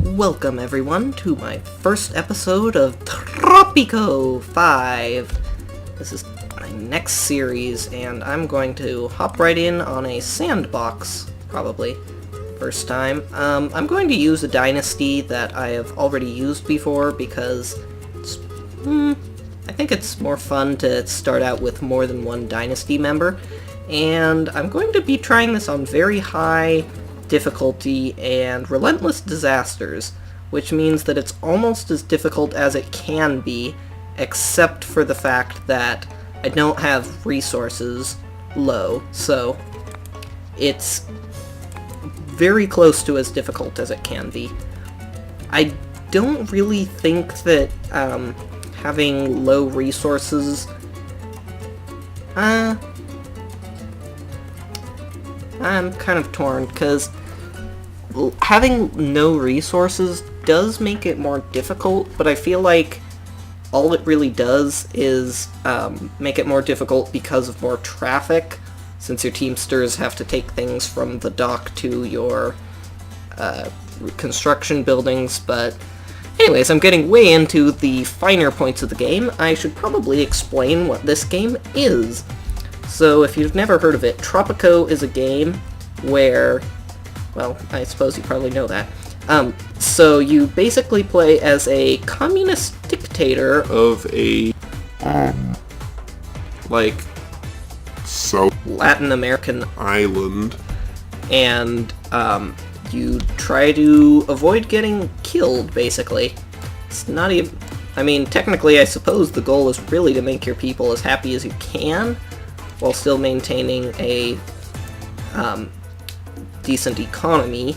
Welcome everyone to my first episode of Tropico 5. This is my next series, and I'm going to hop right in on a Sandbox, probably. First time. I'm going to use a dynasty that I have already used before because it's, I think it's more fun to start out with more than one dynasty member. And I'm going to be trying this on very high difficulty and relentless disasters, which means that it's almost as difficult as it can be, except for the fact that I don't have resources low, so it's very close to as difficult as it can be. I don't really think that having low resources, I'm kind of torn, because having no resources does make it more difficult, but I feel like all it really does is make it more difficult because of more traffic, since your teamsters have to take things from the dock to your construction buildings. But anyways, I'm getting way into the finer points of the game. I should probably explain what this game is. So if you've never heard of it, Tropico is a game where, well, I suppose you probably know that. So you basically play as a communist dictator of a, like, South Latin American island, and you try to avoid getting killed, basically. It's not even, I mean, technically I suppose the goal is really to make your people as happy as you can, while still maintaining a decent economy,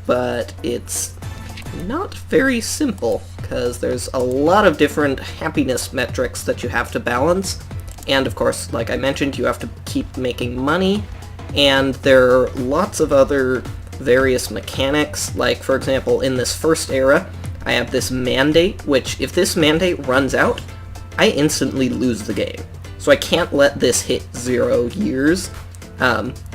but it's not very simple, because there's a lot of different happiness metrics that you have to balance, and of course, like I mentioned, you have to keep making money, and there are lots of other various mechanics. Like, for example, in this first era, I have this mandate, which if this mandate runs out, I instantly lose the game. So I can't let this hit 0 years,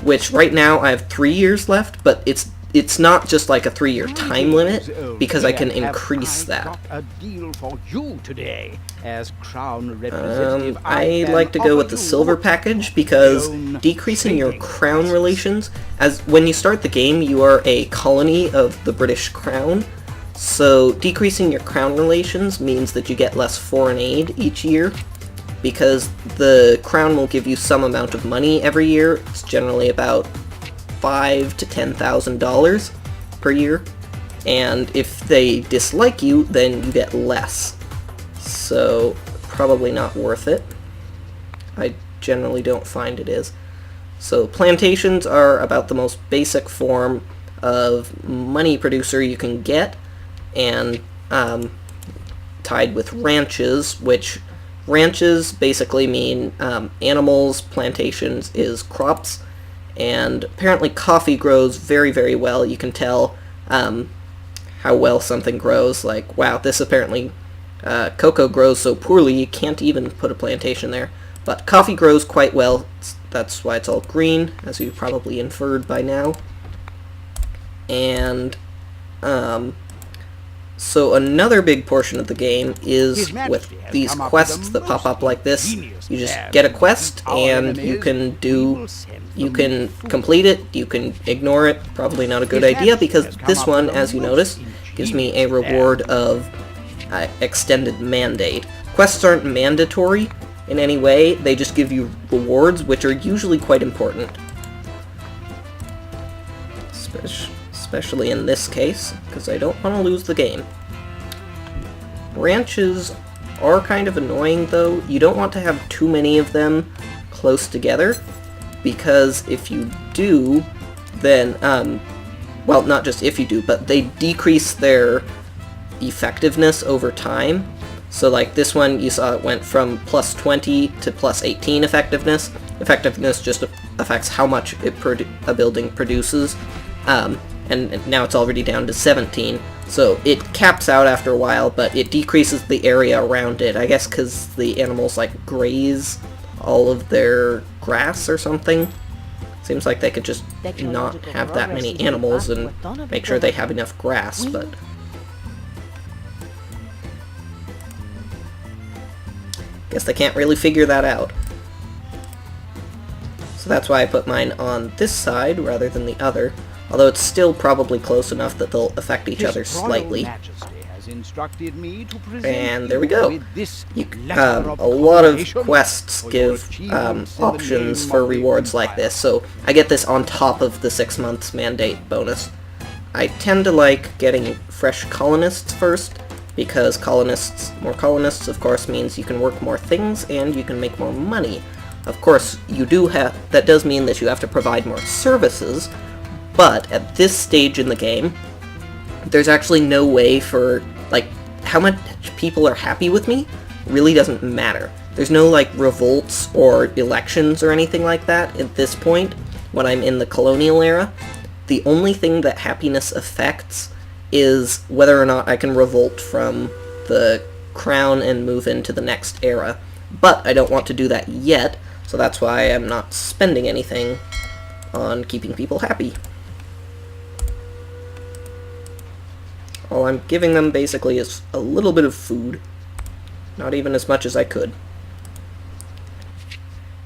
which right now I have 3 years left, but it's not just like a 3-year time limit, because I can increase that. I like to go with the silver package, because decreasing your crown relations, as when you start the game you are a colony of the British Crown, so decreasing your crown relations means that you get less foreign aid each year, because the crown will give you some amount of money every year. It's generally about $5,000 to $10,000 per year, and if they dislike you, then you get less. So probably not worth it. I generally don't find it is. So plantations are about the most basic form of money producer you can get, and tied with ranches, which ranches basically mean animals, plantations is crops, and apparently coffee grows very, very well. You can tell how well something grows. Like, wow, this apparently, cocoa grows so poorly you can't even put a plantation there. But coffee grows quite well, that's why it's all green, as you probably inferred by now. And so another big portion of the game is with these quests that pop up like this. You just get a quest, and you can complete it, you can ignore it. Probably not a good idea, because this one, as you notice, gives me a reward of extended mandate. Quests aren't mandatory in any way, they just give you rewards, which are usually quite important. Especially in this case, because I don't want to lose the game. Ranches are kind of annoying, though. You don't want to have too many of them close together, because if you do, then, well, not just if you do, but they decrease their effectiveness over time. So like this one, you saw it went from plus 20 to plus 18 effectiveness. Effectiveness just affects how much a building produces. And now it's already down to 17, so it caps out after a while, but it decreases the area around it, I guess because the animals, like, graze all of their grass or something. Seems like they could just not have that many animals and make sure they have enough grass, but... guess they can't really figure that out. So that's why I put mine on this side rather than the other, although it's still probably close enough that they'll affect each other slightly. And there we go. A lot of quests give options for rewards like this, so I get this on top of the 6 months mandate bonus. I tend to like getting fresh colonists first, because more colonists of course means you can work more things and you can make more money. Of course, that does mean that you have to provide more services, but at this stage in the game, there's actually no way for, like, how much people are happy with me really doesn't matter. There's no, like, revolts or elections or anything like that at this point, when I'm in the Colonial era. The only thing that happiness affects is whether or not I can revolt from the crown and move into the next era. But I don't want to do that yet, so that's why I'm not spending anything on keeping people happy. All I'm giving them basically is a little bit of food. Not even as much as I could.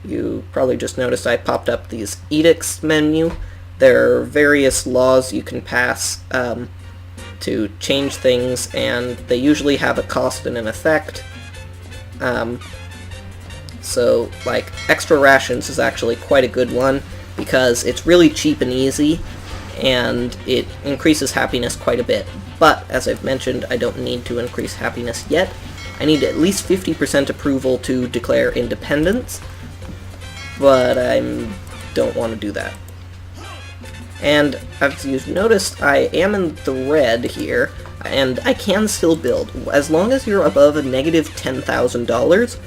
You probably just noticed I popped up these Edicts menu. There are various laws you can pass to change things, and they usually have a cost and an effect. So, like, extra rations is actually quite a good one, because it's really cheap and easy, and it increases happiness quite a bit. But, as I've mentioned, I don't need to increase happiness yet. I need at least 50% approval to declare independence, but I don't want to do that. And, as you've noticed, I am in the red here, and I can still build. As long as you're above a negative $10,000,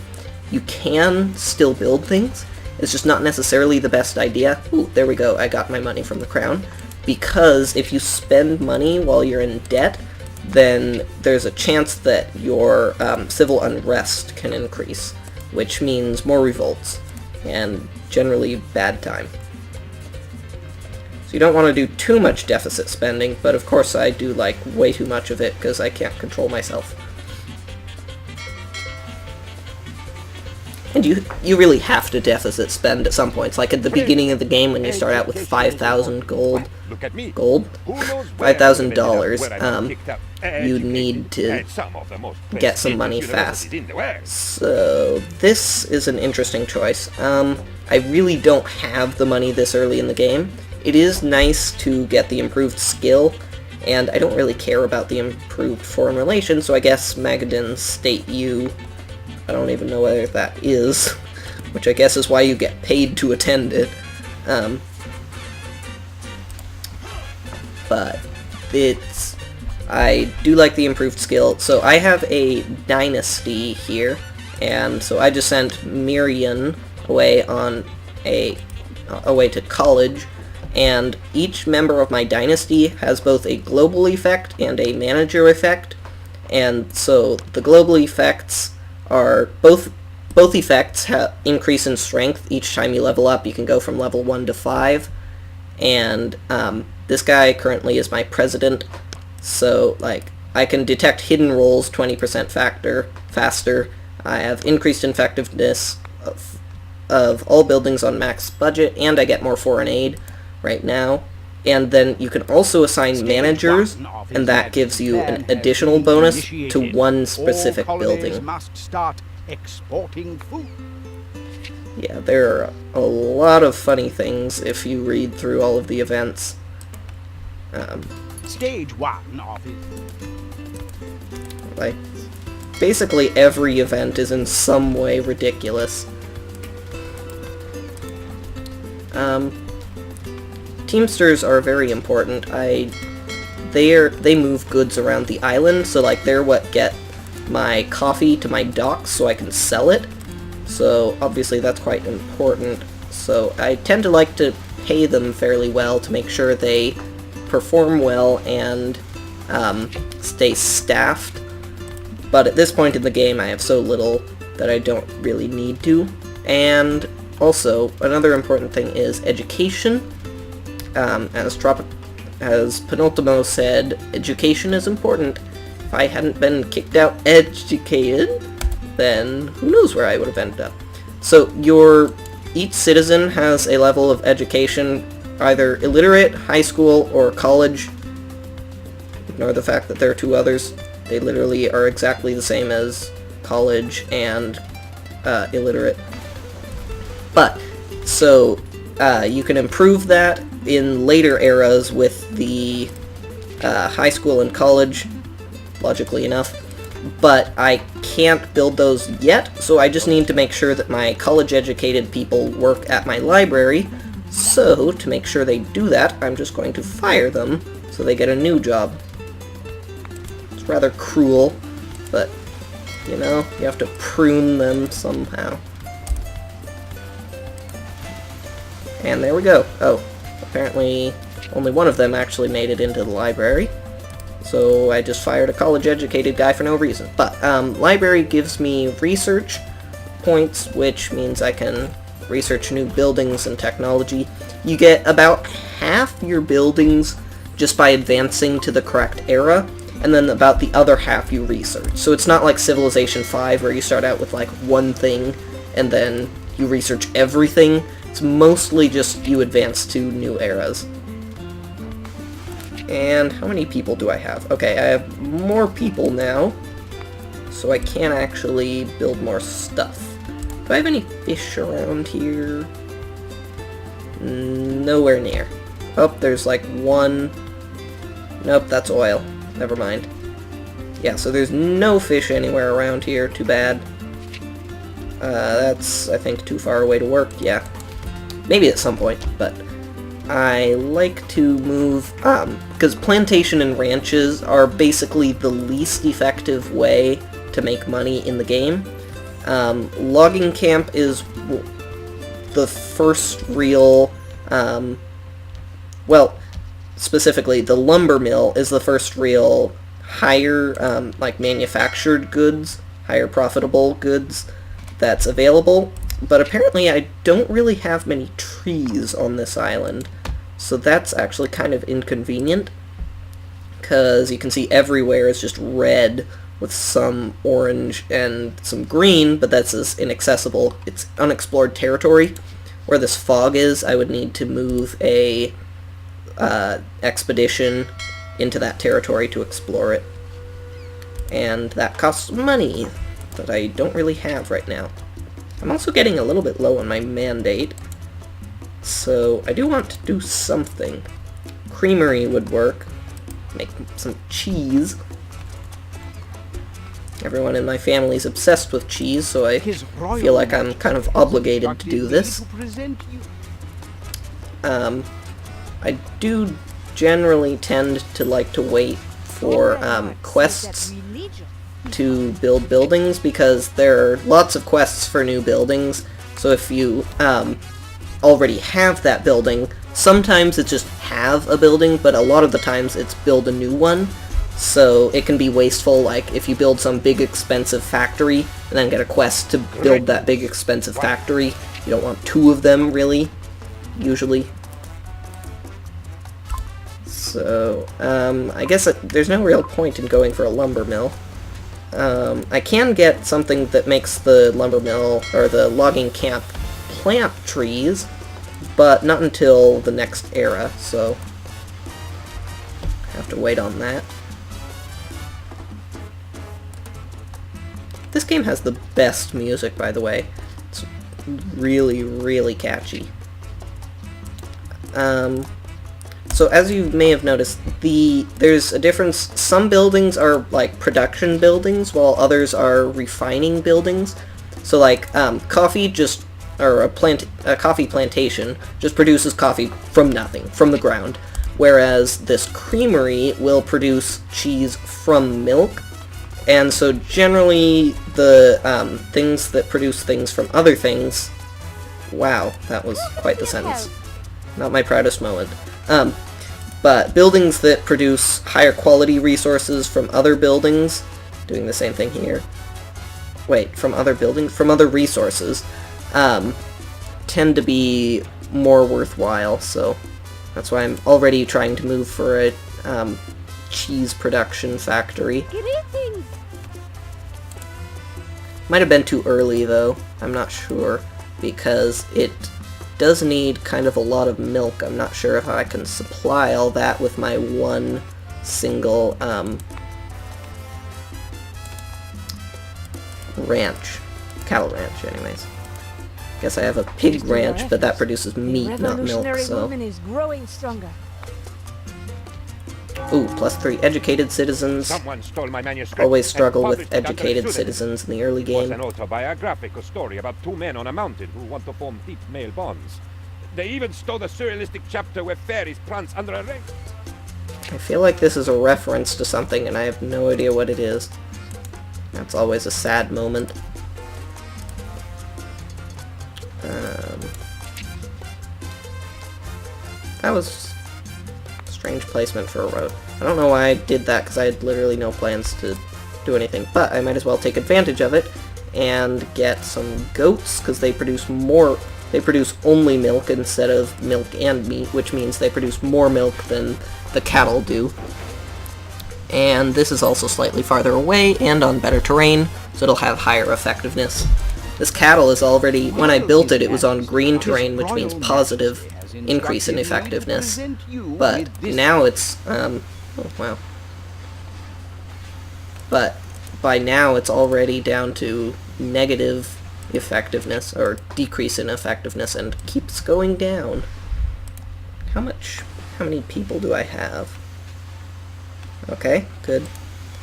you can still build things. It's just not necessarily the best idea. Ooh, there we go, I got my money from the crown. Because if you spend money while you're in debt, then there's a chance that your civil unrest can increase, which means more revolts, and generally bad time. So you don't want to do too much deficit spending, but of course I do like way too much of it because I can't control myself. And you really have to deficit spend at some points, like at the beginning of the game when you start out with 5,000 gold, $5,000, you need to get some money fast. So this is an interesting choice. I really don't have the money this early in the game. It is nice to get the improved skill, and I don't really care about the improved foreign relations, so I guess Magadan State U, I don't even know whether that is, which I guess is why you get paid to attend it. But I do like the improved skill. So I have a dynasty here, and so I just sent Miriam away away to college, and each member of my dynasty has both a global effect and a manager effect, and so the global effects are both effects increase in strength each time you level up. You can go from level 1 to 5, and this guy currently is my president, so like I can detect hidden rolls 20% faster. I have increased effectiveness of all buildings on max budget, and I get more foreign aid right now. And then you can also assign managers, and that gives you an additional bonus to one specific building. Yeah, there are a lot of funny things if you read through all of the events. Stage 1 office. Like, basically every event is in some way ridiculous. Teamsters are very important. They move goods around the island, so like they're what get my coffee to my docks so I can sell it. So obviously that's quite important. So I tend to like to pay them fairly well to make sure they perform well and stay staffed. But at this point in the game I have so little that I don't really need to. And Also, another important thing is education. As Penultimo said, education is important. If I hadn't been kicked out educated, then who knows where I would have ended up. So each citizen has a level of education, either illiterate, high school, or college. Ignore the fact that there are two others. They literally are exactly the same as college and illiterate. But, so, you can improve that in later eras with the high school and college, logically enough. But I can't build those yet, so I just need to make sure that my college-educated people work at my library. So, to make sure they do that, I'm just going to fire them so they get a new job. It's rather cruel, but, you know, you have to prune them somehow. And there we go. Oh, apparently only one of them actually made it into the library. So I just fired a college-educated guy for no reason. But, library gives me research points, which means I can research new buildings and technology. You get about half your buildings just by advancing to the correct era, and then about the other half you research. So it's not like Civilization 5 where you start out with like one thing and then you research everything. It's mostly just you advance to new eras. And how many people do I have? Okay, I have more people now, so I can actually build more stuff. Do I have any fish around here? Nowhere near. Oh, there's like one. Nope, that's oil. Never mind. Yeah, so there's no fish anywhere around here. Too bad. That's, I think, too far away to work. Yeah. Maybe at some point, but I like to move, because plantation and ranches are basically the least effective way to make money in the game. Logging camp is the first real, well, specifically, the lumber mill is the first real higher, like, manufactured goods, higher profitable goods that's available. But apparently I don't really have many trees on this island, so that's actually kind of inconvenient, because you can see everywhere is just red with some orange and some green, but that's as inaccessible. It's unexplored territory. Where this fog is, I would need to move a expedition into that territory to explore it, and that costs money that I don't really have right now. I'm also getting a little bit low on my mandate, so I do want to do something. Creamery would work. Make some cheese. Everyone in my family is obsessed with cheese, so I feel like I'm kind of obligated to do this. I do generally tend to like to wait for quests to build buildings, because there are lots of quests for new buildings. So if you already have that building, sometimes it's just have a building, but a lot of the times it's build a new one. So it can be wasteful, like if you build some big expensive factory and then get a quest to build that big expensive factory. You don't want two of them, really, usually. So, I guess there's no real point in going for a lumber mill. I can get something that makes the lumber mill, or the logging camp, plant trees, but not until the next era, so I have to wait on that. This game has the best music, by the way. It's really, really catchy. So as you may have noticed, there's a difference. Some buildings are like production buildings, while others are refining buildings. So like coffee a coffee plantation just produces coffee from nothing, from the ground, whereas this creamery will produce cheese from milk. And so generally the things that produce things from other things. Wow, that was quite the sentence. Not my proudest moment. But buildings that produce higher quality resources from other buildings, doing the same thing here. Wait, from other buildings? From other resources, tend to be more worthwhile, so that's why I'm already trying to move for a cheese production factory. Might have been too early though, I'm not sure, because it does need kind of a lot of milk. I'm not sure if I can supply all that with my one single ranch. Cattle ranch, anyways. Guess I have a pig ranch, but that produces meat, not milk, so... Ooh, +3 educated citizens. Someone stole my manuscript. Always struggle with educated citizens in the early game. It was an autobiographical story about two men on a mountain who want to form deep male bonds. They even stole the surrealistic chapter where fairies prance under a ring. I feel like this is a reference to something, and I have no idea what it is. That's always a sad moment. That was a strange placement for a road. I don't know why I did that, because I had literally no plans to do anything, but I might as well take advantage of it and get some goats, because they produce more. They produce only milk instead of milk and meat, which means they produce more milk than the cattle do. And this is also slightly farther away and on better terrain, so it'll have higher effectiveness. This cattle is already, when I built it, it was on green terrain, which means positive increase in effectiveness. But now it's, oh wow. But by now it's already down to negative effectiveness, or decrease in effectiveness, and keeps going down. How many people do I have? Okay, good.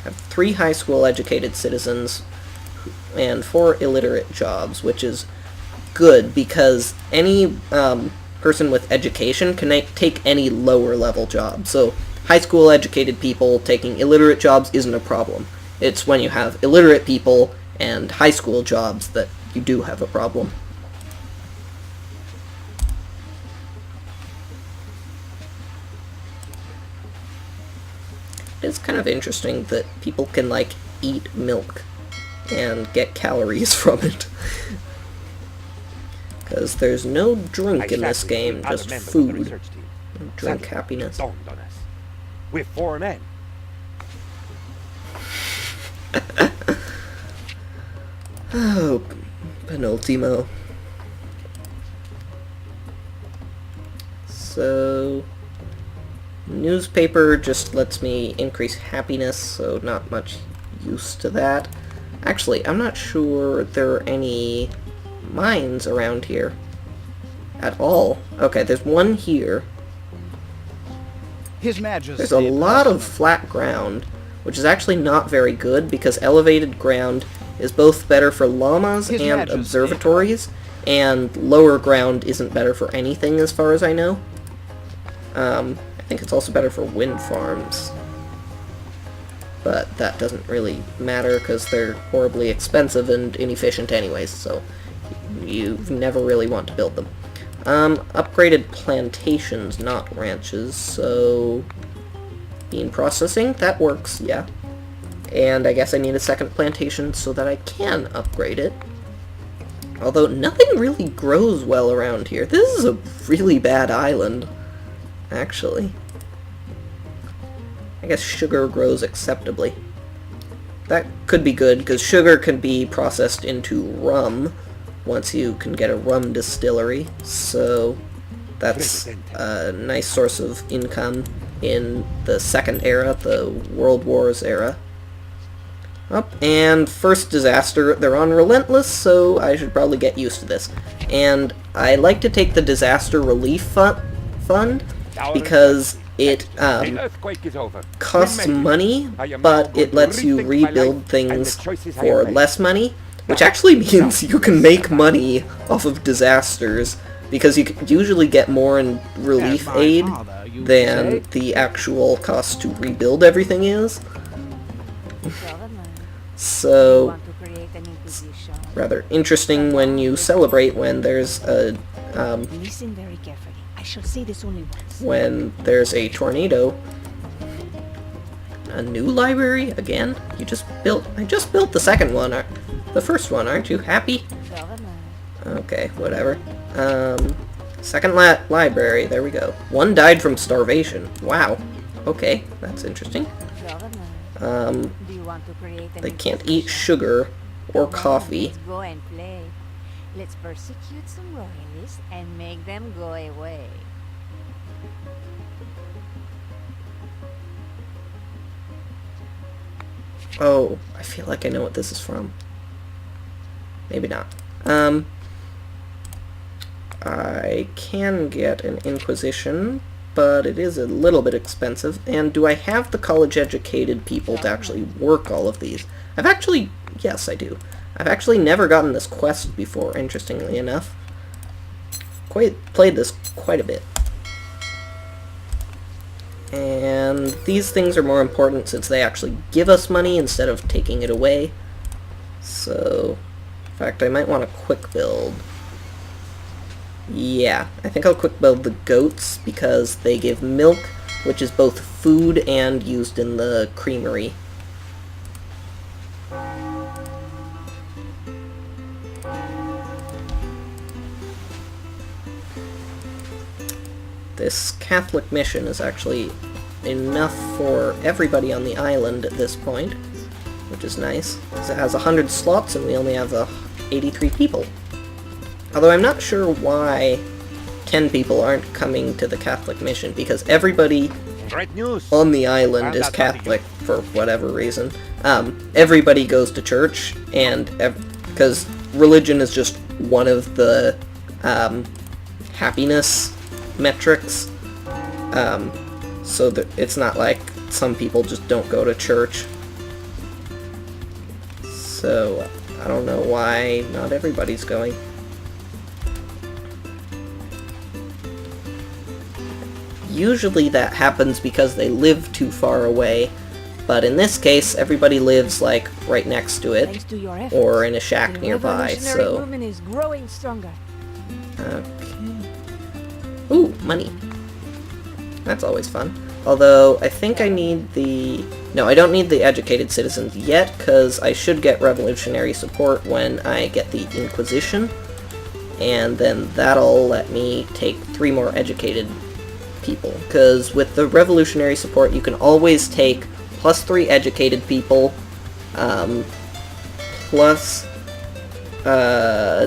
I have 3 high school educated citizens and 4 illiterate jobs, which is good because any person with education can take any lower level job. So high school educated people taking illiterate jobs isn't a problem. It's when you have illiterate people and high school jobs that you do have a problem. It's kind of interesting that people can, like, eat milk and get calories from it. Because there's no drink in this game, just food. Drink happiness. We're 4 men. Oh, penultimo. So, newspaper just lets me increase happiness, so not much use to that. Actually, I'm not sure there are any mines around here at all. Okay, there's one here. His Majesty. There's a lot of flat ground, which is actually not very good because elevated ground is both better for llamas and observatories, and lower ground isn't better for anything as far as I know. I think it's also better for wind farms. But that doesn't really matter because they're horribly expensive and inefficient anyways, so you never really want to build them. Upgraded plantations, not ranches, so bean processing, that works, yeah. And I guess I need a second plantation so that I can upgrade it. Although nothing really grows well around here. This is a really bad island, actually. I guess sugar grows acceptably. That could be good, because sugar can be processed into rum once you can get a rum distillery, so that's a nice source of income in the second era, the World Wars era. And first disaster, they're on Relentless, so I should probably get used to this. And I like to take the disaster relief fund, because it costs money, but it lets you rebuild things for less money, which actually means you can make money off of disasters, because you can usually get more in relief aid than the actual cost to rebuild everything is. So, it's rather interesting when you celebrate when there's a, Listen very carefully. I shall say this only once. when there's a tornado. A new library? Again? I just built the second one, the first one, aren't you happy? Okay, whatever. Second library, there we go. One died from starvation. Wow. Okay, that's interesting. Governor, do you want to create a They new can't eat position? sugar or Come on, coffee. Let's go and play. Let's persecute some royalists and make them go away. Oh, I feel like I know what this is from. Maybe not. I can get an Inquisition, but it is a little bit expensive. And do I have the college-educated people to actually work all of these? Yes, I do. I've actually never gotten this quest before, interestingly enough. Played this quite a bit. And these things are more important since they actually give us money instead of taking it away. So, in fact, I might want a quick build. Yeah, I think I'll quick build the goats because they give milk, which is both food and used in the creamery. This Catholic mission is actually enough for everybody on the island at this point, which is nice, because it has 100 slots and we only have 83 people. Although I'm not sure why 10 people aren't coming to the Catholic mission, because everybody Great news! on the island is Catholic for whatever reason. Everybody goes to church, and because religion is just one of the happiness metrics, so that it's not like some people just don't go to church. So I don't know why not everybody's going. Usually that happens because they live too far away, but in this case everybody lives like right next to it, Thanks to your efforts, or in a shack the nearby, revolutionary so... movement is growing stronger. Okay. Ooh, money. That's always fun. Although, I think I need the... No, I don't need the educated citizens yet, because I should get revolutionary support when I get the Inquisition, and then that'll let me take 3 more educated people. Because with the revolutionary support, you can always take +3 educated people, plus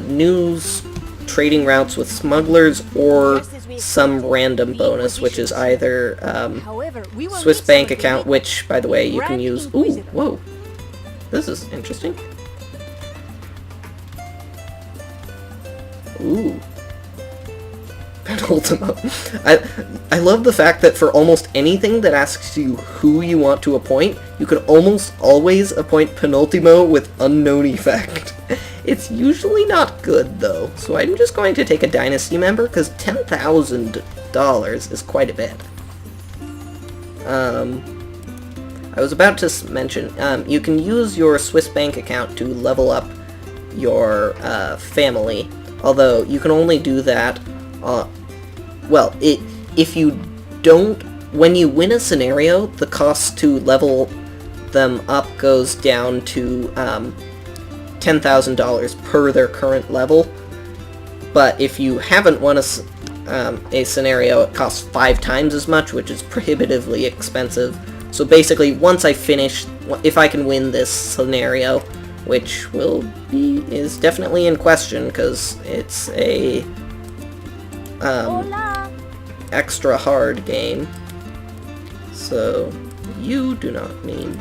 news trading routes with smugglers, or some random bonus, which is either However, we will Swiss need bank some of the account, big which, by the way, you can Grand use... Ooh, Inquisitor. whoa. This is interesting. Ooh. Penultimo. I love the fact that for almost anything that asks you who you want to appoint, you can almost always appoint Penultimo with unknown effect. It's usually not good, though, so I'm just going to take a dynasty member, because $10,000 is quite a bit. I was about to mention, you can use your Swiss bank account to level up your family, although you can only do that, if you don't, when you win a scenario, the cost to level them up goes down to $10,000 per their current level, but if you haven't won a scenario, it costs 5 times as much, which is prohibitively expensive. So basically, once I finish, if I can win this scenario, which is definitely in question, because it's a extra hard game, so you do not need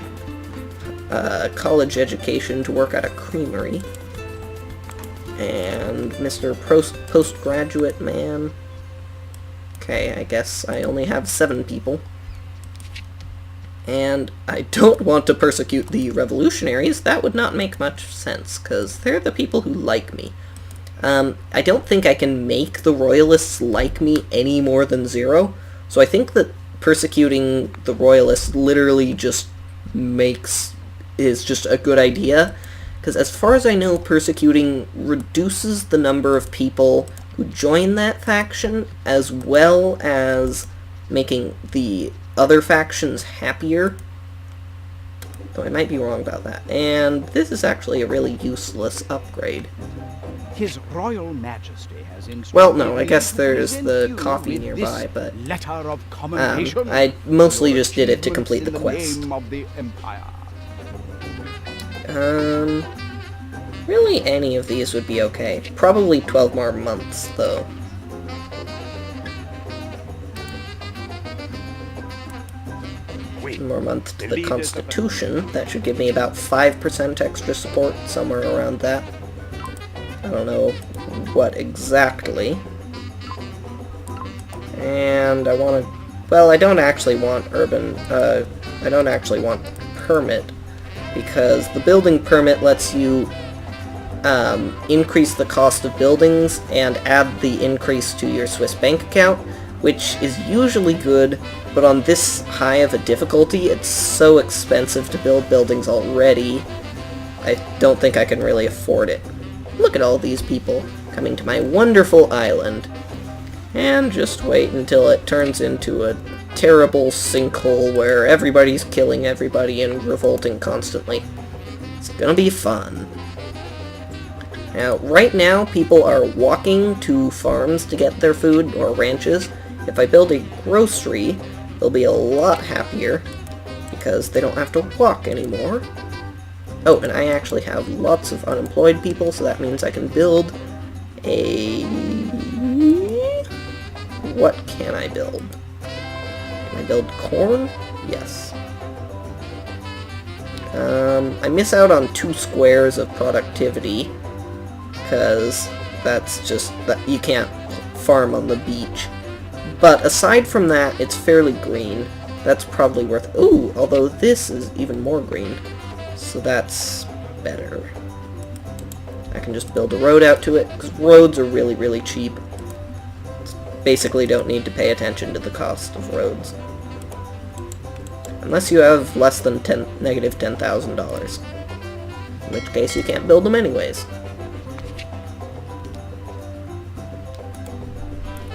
college education to work at a creamery. And Mr. Postgraduate Man. Okay, I guess I only have 7 people. And I don't want to persecute the revolutionaries. That would not make much sense, because they're the people who like me. I don't think I can make the royalists like me any more than 0, so I think that persecuting the royalists literally just is just a good idea, because as far as I know, persecuting reduces the number of people who join that faction, as well as making the other factions happier. Though I might be wrong about that. And this is actually a really useless upgrade. His Royal Majesty has instructed Well, no, I me guess to there's present the you coffee with nearby, this but letter of commendation I mostly for just did it to achievements complete the in the quest. name of the Empire. Really any of these would be okay. Probably 12 more months, though. More months to the Constitution. That should give me about 5% extra support, somewhere around that. I don't know what exactly. And I want to... Well, I don't actually want urban... I don't actually want permit, because the building permit lets you increase the cost of buildings and add the increase to your Swiss bank account, which is usually good, but on this high of a difficulty, it's so expensive to build buildings already, I don't think I can really afford it. Look at all these people coming to my wonderful island. And just wait until it turns into a terrible sinkhole where everybody's killing everybody and revolting constantly. It's gonna be fun. Now, right now, people are walking to farms to get their food, or ranches. If I build a grocery, they'll be a lot happier, because they don't have to walk anymore. Oh, and I actually have lots of unemployed people, so that means I can build a... What can I build? Can I build corn? Yes. I miss out on 2 squares of productivity, because that's just... that you can't farm on the beach. But aside from that, it's fairly green. That's probably worth... Ooh, although this is even more green. So that's better. I can just build a road out to it, because roads are really, really cheap. Basically don't need to pay attention to the cost of roads. Unless you have less than negative $10,000. In which case you can't build them anyways.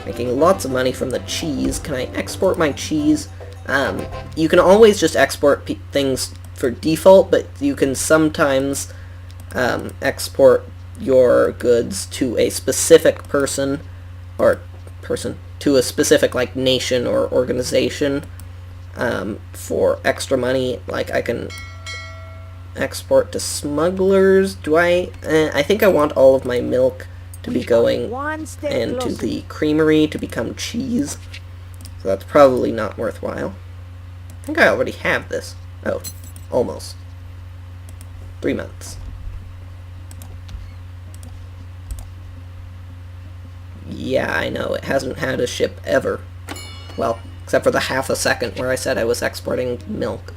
Making lots of money from the cheese. Can I export my cheese? You can always just export things for default, but you can sometimes export your goods to a specific person, to a specific, like, nation or organization for extra money. Like, I can export to smugglers. Do I? I think I want all of my milk to be going into the creamery to become cheese. So that's probably not worthwhile. I think I already have this. Oh, almost. 3 months. Yeah, I know, it hasn't had a ship ever. Well, except for the half a second where I said I was exporting milk.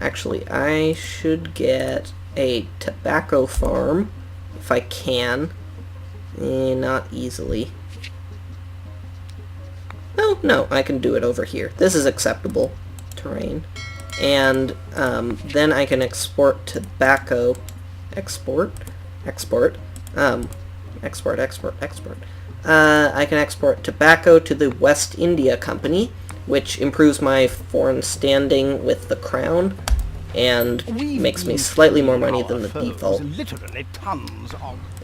Actually, I should get a tobacco farm, if I can. Not easily. Oh, no, I can do it over here. This is acceptable terrain. And then I can export tobacco. Export. I can export tobacco to the West India Company, which improves my foreign standing with the crown, and makes me slightly more money than the default.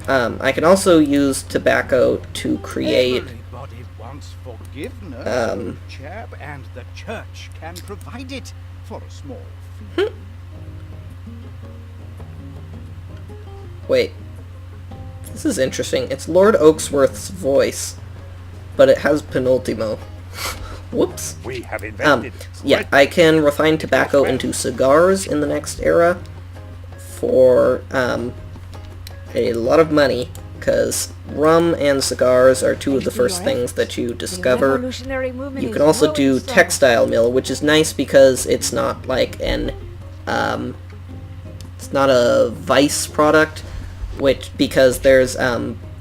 I can also use tobacco to create... Everybody wants forgiveness, chap, and the church can provide it for a small fee. Wait. This is interesting. It's Lord Oaksworth's voice, but it has penultimo. Whoops. We have invented yeah, I can refine tobacco into cigars in the next era for a lot of money, because rum and cigars are 2 of the first things that you discover. You can also do textile mill, which is nice because it's not like an it's not a vice product, because there's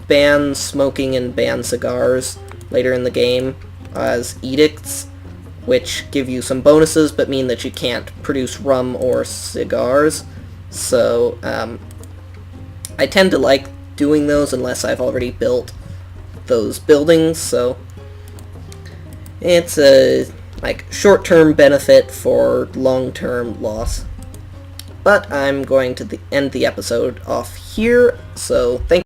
banned smoking and banned cigars later in the game as edicts, which give you some bonuses but mean that you can't produce rum or cigars. So I tend to like doing those unless I've already built those buildings, so it's a like short-term benefit for long-term loss. But I'm going to end the episode off here, so thank